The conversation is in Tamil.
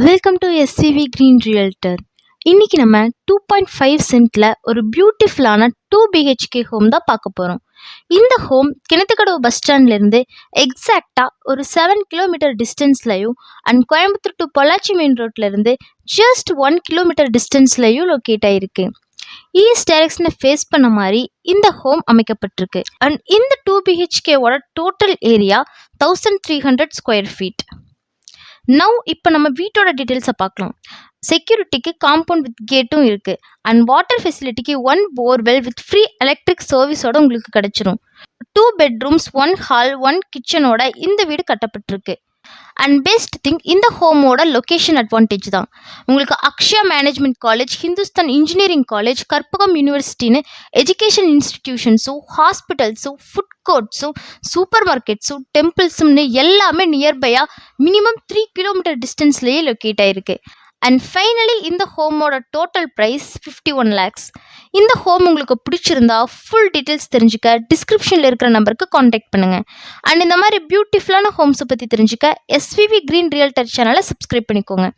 Welcome to SCV Green Realtor. இன்னைக்கு நம்ம 2.5 சென்ட்ல ஒரு பியூட்டிஃபுல்லான 2 BHK ஹோம் தான் பார்க்க போகிறோம். இந்த ஹோம் கிணத்துக்கடவு பஸ் ஸ்டாண்ட்லேருந்து எக்ஸாக்டாக ஒரு 7 கிலோமீட்டர் டிஸ்டன்ஸ்லையும் and Coimbatore to Pollachi main ரோட்லேருந்து ஜஸ்ட் 1 கிலோமீட்டர் டிஸ்டன்ஸ்லையும் லொக்கேட் ஆகிருக்கு. ஈஸ்ட் டைரக்ஷனை ஃபேஸ் பண்ண மாதிரி இந்த ஹோம் அமைக்கப்பட்டிருக்கு. அண்ட் இந்த 2 BHKவோட total area 1300 square feet. Now இப்போ நம்ம வீட்டோட டீட்டெயில்ஸை பார்க்கலாம். செக்யூரிட்டிக்கு காம்பவுண்ட் வித் கேட்டும் இருக்குது. அண்ட் வாட்டர் ஃபெசிலிட்டிக்கு 1 போர்வெல் வித் ஃப்ரீ எலக்ட்ரிக் சர்வீஸோட உங்களுக்கு கிடச்சிரும். 2 பெட்ரூம்ஸ் 1 ஹால் 1 கிச்சனோட இந்த வீடு கட்டப்பட்டிருக்கு. அண்ட் பெஸ்ட் திங், இந்த ஹோமோட லொக்கேஷன் அட்வான்டேஜ் தான். உங்களுக்கு Akshaya management college, Hindustan engineering college, Karpagam யூனிவர்சிட்டின்னு எஜுகேஷன் இன்ஸ்டிடியூஷன்ஸும் ஹாஸ்பிட்டல்ஸும் ஃபுட் கோர்ட்ஸும் சூப்பர் மார்க்கெட்ஸும் டெம்பிள்ஸும்னு எல்லாமே நியர்பையாக மினிமம் 3 கிலோமீட்டர் டிஸ்டன்ஸ்லேயே லொக்கேட் ஆகிருக்கு. அண்ட் ஃபைனலி இந்த ஹோமோட டோட்டல் ப்ரைஸ் 51 lakhs. இந்த ஹோம் உங்களுக்கு பிடிச்சிருந்தா ஃபுல் டீட்டெயில்ஸ் தெரிஞ்சுக்க டிஸ்கிரிப்ஷனில் இருக்கிற நம்பருக்கு காண்டாக்ட் பண்ணுங்கள். அண்ட் இந்த மாதிரி பியூட்டிஃபுல்லான ஹோம்ஸை பற்றி தெரிஞ்சுக்க SVV Green Realtor சேனலை சப்ஸ்கிரைப் பண்ணிக்கோங்க.